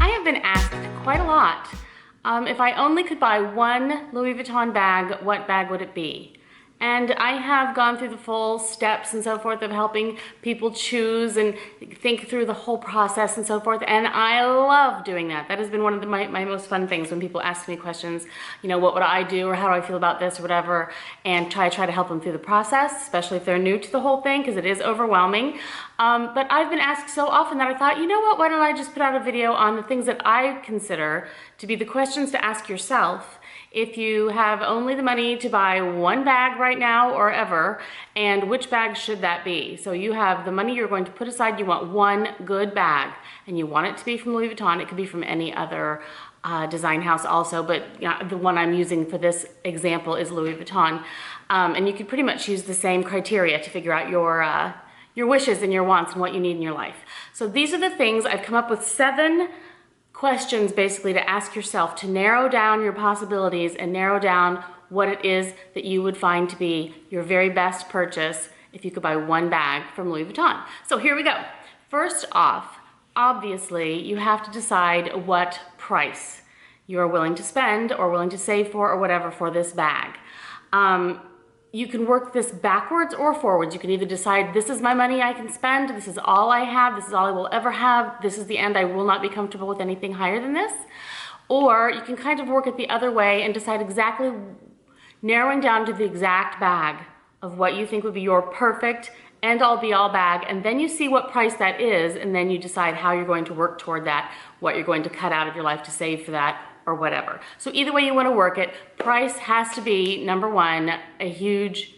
I have been asked quite a lot, if I only could buy one Louis Vuitton bag, what bag would it be? And I have gone through the full steps and so forth of helping people choose and think through the whole process and so forth. And I love doing that. That has been one of my most fun things when people ask me questions, you know, what would I do or how do I feel about this or whatever, and try to help them through the process, especially if they're new to the whole thing, because it is overwhelming. But I've been asked so often that I thought, you know what, why don't I just put out a video on the things that I consider to be the questions to ask yourself if you have only the money to buy one bag right now or ever, and which bag should that be? So you have the money you're going to put aside, you want one good bag, and you want it to be from Louis Vuitton. It could be from any other design house also, but you know, the one I'm using for this example is Louis Vuitton. And you could pretty much use the same criteria to figure out your wishes and your wants and what you need in your life. So these are the things. I've come up with 7 questions basically to ask yourself to narrow down your possibilities and narrow down what it is that you would find to be your very best purchase if you could buy one bag from Louis Vuitton. So here we go. First off, obviously you have to decide what price you are willing to spend or willing to save for or whatever for this bag. You can work this backwards or forwards. You can either decide, this is my money I can spend, this is all I have, this is all I will ever have, this is the end, I will not be comfortable with anything higher than this. Or you can kind of work it the other way and decide exactly, narrowing down to the exact bag of what you think would be your perfect end-all be-all bag, and then you see what price that is, and then you decide how you're going to work toward that, what you're going to cut out of your life to save for that, or whatever. So either way you want to work it, price has to be, number one, a huge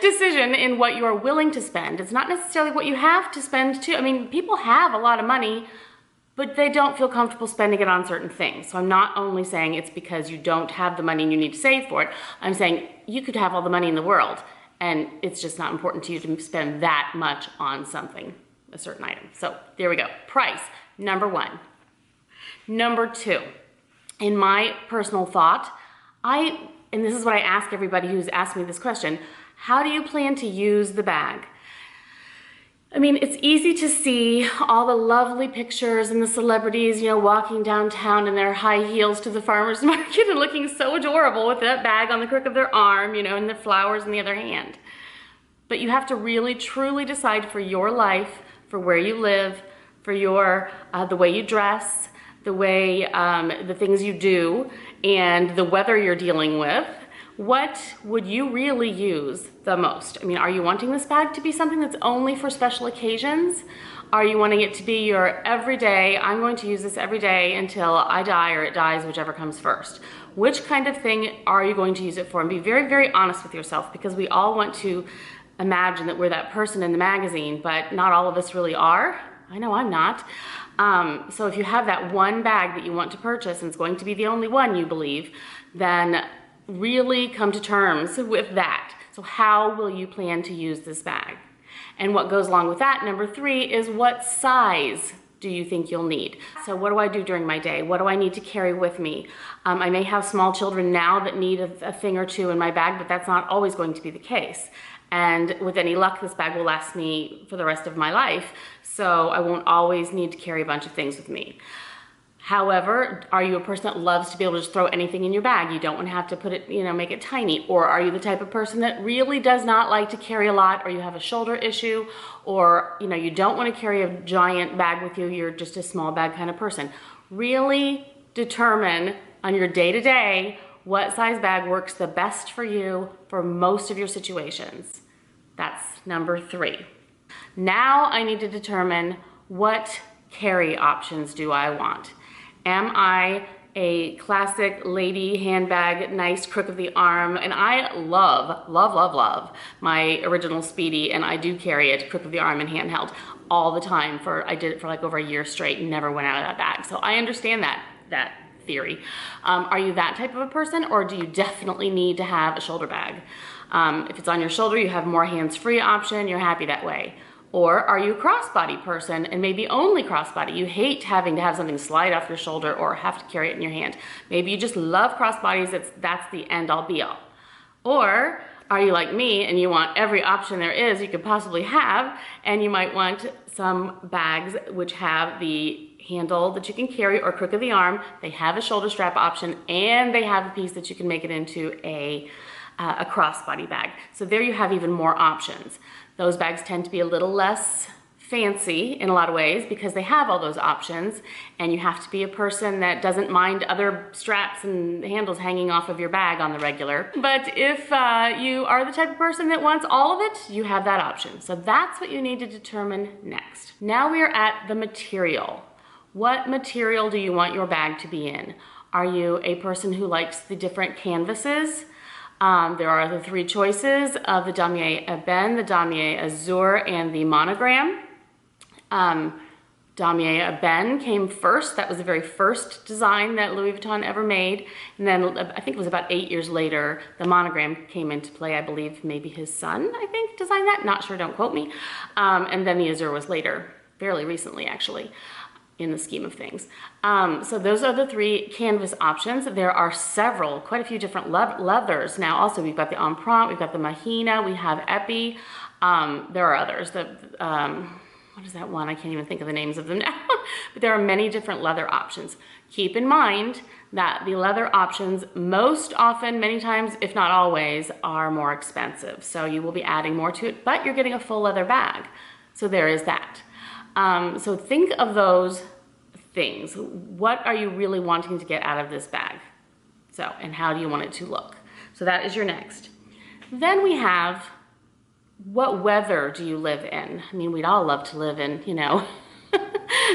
decision in what you are willing to spend. It's not necessarily what you have to spend too. I mean, people have a lot of money, but they don't feel comfortable spending it on certain things. So I'm not only saying it's because you don't have the money and you need to save for it. I'm saying you could have all the money in the world and it's just not important to you to spend that much on something, a certain item. So there we go. Price, number one. Number 2, in my personal thought, and this is what I ask everybody who's asked me this question, how do you plan to use the bag? I mean, it's easy to see all the lovely pictures and the celebrities, you know, walking downtown in their high heels to the farmer's market and looking so adorable with that bag on the crook of their arm, you know, and the flowers in the other hand. But you have to really, truly decide for your life, for where you live, for your, the way you dress, the way, the things you do, and the weather you're dealing with, what would you really use the most? I mean, are you wanting this bag to be something that's only for special occasions? Are you wanting it to be your everyday, I'm going to use this every day until I die or it dies, whichever comes first? Which kind of thing are you going to use it for? And be very, very honest with yourself, because we all want to imagine that we're that person in the magazine, but not all of us really are. I know I'm not. So if you have that one bag that you want to purchase and it's going to be the only one you believe, then really come to terms with that. So how will you plan to use this bag? And what goes along with that, number 3, is what size do you think you'll need? So what do I do during my day? What do I need to carry with me? I may have small children now that need a thing or two in my bag, but that's not always going to be the case. And with any luck, this bag will last me for the rest of my life, so I won't always need to carry a bunch of things with me. However, are you a person that loves to be able to just throw anything in your bag? You don't want to have to put it, you know, make it tiny. Or are you the type of person that really does not like to carry a lot, or you have a shoulder issue, or, you know, you don't want to carry a giant bag with you, you're just a small bag kind of person? Really determine on your day-to-day what size bag works the best for you for most of your situations. That's number 3. Now I need to determine what carry options do I want. Am I a classic lady handbag, nice crook of the arm? And I love, love, love, love my original Speedy, and I do carry it crook of the arm and handheld all the time. I did it for like over a year straight and never went out of that bag. So I understand that theory. Are you that type of a person, or do you definitely need to have a shoulder bag? If it's on your shoulder, you have more hands-free option, you're happy that way. Or are you a crossbody person and maybe only crossbody? You hate having to have something slide off your shoulder or have to carry it in your hand. Maybe you just love crossbodies, that's the end all be all. Or are you like me and you want every option there is you could possibly have, and you might want some bags which have the handle that you can carry or crook of the arm. They have a shoulder strap option, and they have a piece that you can make it into a crossbody bag. So there you have even more options. Those bags tend to be a little less fancy in a lot of ways because they have all those options, and you have to be a person that doesn't mind other straps and handles hanging off of your bag on the regular. But if you are the type of person that wants all of it, you have that option. So that's what you need to determine next. Now we are at the material. What material do you want your bag to be in? Are you a person who likes the different canvases? There are the three choices of the damier ebene, the damier azur, and the monogram. Damier ebene came first. That was the very first design that Louis Vuitton ever made. And then I think it was about 8 years later, the monogram came into play. I believe maybe his son, I think, designed that. Not sure, don't quote me. And then the azur was later, fairly recently actually, in the scheme of things. So those are the three canvas options. There are several, quite a few different leathers. Now also we've got the empreinte, we've got the mahina, we have epi. There are others. What is that one? I can't even think of the names of them now. But there are many different leather options. Keep in mind that the leather options most often, many times, if not always, are more expensive. So you will be adding more to it, but you're getting a full leather bag. So there is that. So think of those things. What are you really wanting to get out of this bag? So, and how do you want it to look? So that is your next. Then we have, what weather do you live in? I mean, we'd all love to live in, you know,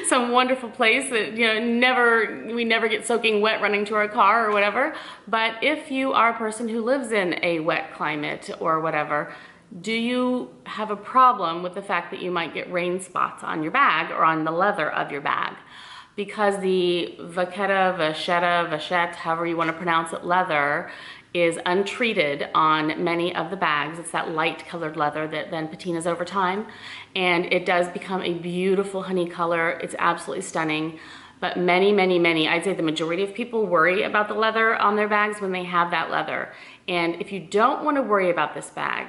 some wonderful place that, you know, we never get soaking wet running to our car or whatever. But if you are a person who lives in a wet climate or whatever, do you have a problem with the fact that you might get rain spots on your bag or on the leather of your bag? Because the vachette, however you want to pronounce it, leather is untreated on many of the bags. It's that light colored leather that then patinas over time. And it does become a beautiful honey color. It's absolutely stunning. But many, I'd say the majority of people worry about the leather on their bags when they have that leather. And if you don't want to worry about this bag,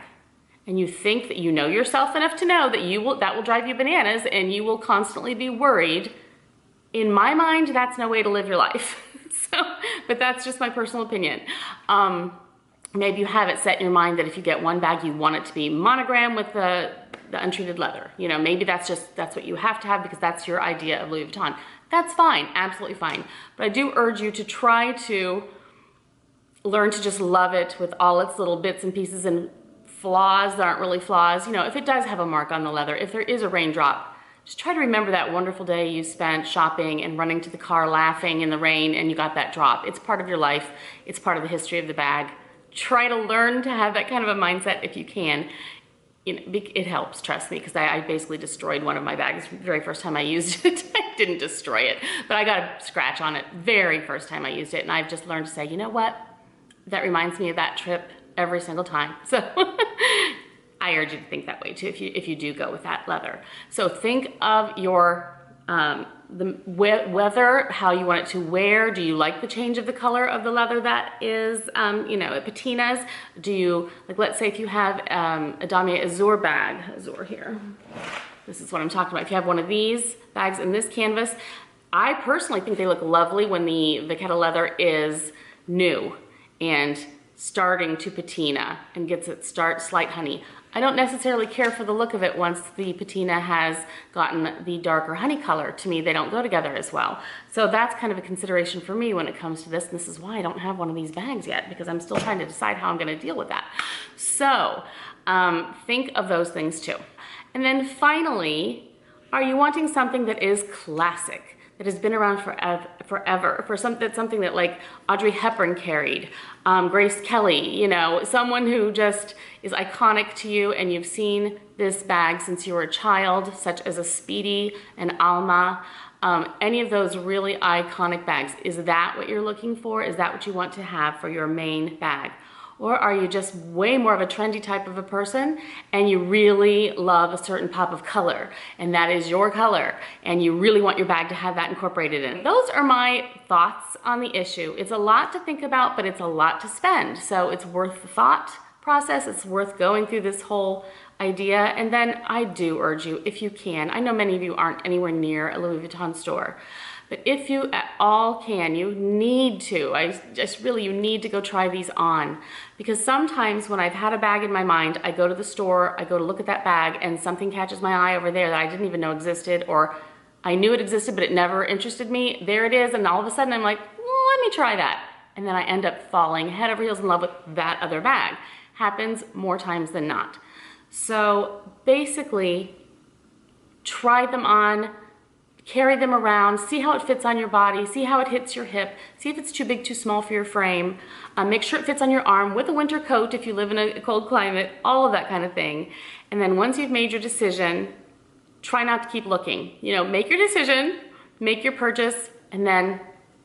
and you think that you know yourself enough to know that that will drive you bananas and you will constantly be worried, in my mind, that's no way to live your life. But that's just my personal opinion. Maybe you have it set in your mind that if you get one bag, you want it to be monogram with the untreated leather. You know, maybe that's what you have to have because that's your idea of Louis Vuitton. That's fine, absolutely fine. But I do urge you to try to learn to just love it with all its little bits and pieces and flaws that aren't really flaws. You know, if it does have a mark on the leather, if there is a raindrop, just try to remember that wonderful day you spent shopping and running to the car laughing in the rain and you got that drop. It's part of your life. It's part of the history of the bag. Try to learn to have that kind of a mindset if you can. You know, it helps, trust me, because I basically destroyed one of my bags the very first time I used it. I didn't destroy it, but I got a scratch on it very first time I used it, and I've just learned to say, you know what? That reminds me of that trip every single time. So I urge you to think that way too if you do go with that leather. So think of your the weather, how you want it to wear. Do you like the change of the color of the leather that is, you know, patinas? Do you, like, let's say if you have a damier azur bag, azur here, this is what I'm talking about. If you have one of these bags in this canvas, I personally think they look lovely when the vachetta leather is new and starting to patina and gets its slight honey. I don't necessarily care for the look of it once the patina has gotten the darker honey color. To me, they don't go together as well. So that's kind of a consideration for me when it comes to this. And this is why I don't have one of these bags yet, because I'm still trying to decide how I'm going to deal with that. So think of those things too. And then finally, are you wanting something that is classic, that has been around forever, for something that like Audrey Hepburn carried, Grace Kelly, you know, someone who just is iconic to you and you've seen this bag since you were a child, such as a Speedy, an Alma, any of those really iconic bags. Is that what you're looking for? Is that what you want to have for your main bag? Or are you just way more of a trendy type of a person and you really love a certain pop of color and that is your color and you really want your bag to have that incorporated in? Those are my thoughts on the issue. It's a lot to think about, but it's a lot to spend. So it's worth the thought process. It's worth going through this whole idea. And then I do urge you, if you can, I know many of you aren't anywhere near a Louis Vuitton store, but if you at all can, you need to, you need to go try these on. Because sometimes when I've had a bag in my mind, I go to the store, I go to look at that bag, and something catches my eye over there that I didn't even know existed, or I knew it existed, but it never interested me. There it is, and all of a sudden I'm like, well, let me try that. And then I end up falling head over heels in love with that other bag. Happens more times than not. So basically, try them on, carry them around, see how it fits on your body, see how it hits your hip, see if it's too big, too small for your frame. Make sure it fits on your arm with a winter coat if you live in a cold climate, all of that kind of thing. And then once you've made your decision, try not to keep looking. You know, make your decision, make your purchase, and then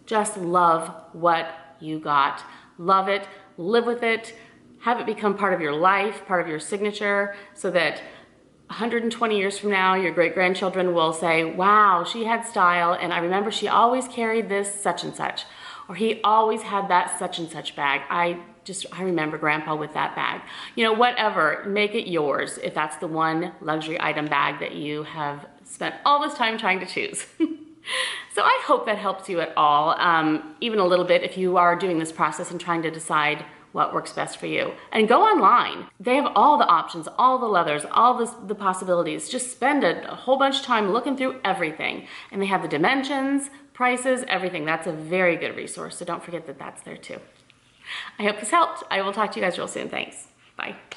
just love what you got. Love it, live with it, have it become part of your life, part of your signature, so that 120 years from now, your great-grandchildren will say, wow, she had style, and I remember she always carried this such and such, or he always had that such and such bag. I remember Grandpa with that bag. You know, whatever, make it yours if that's the one luxury item bag that you have spent all this time trying to choose. So I hope that helps you at all, even a little bit if you are doing this process and trying to decide what works best for you. And go online. They have all the options, all the leathers, all the possibilities. Just spend a whole bunch of time looking through everything. And they have the dimensions, prices, everything. That's a very good resource, so don't forget that that's there too. I hope this helped. I will talk to you guys real soon. Thanks. Bye.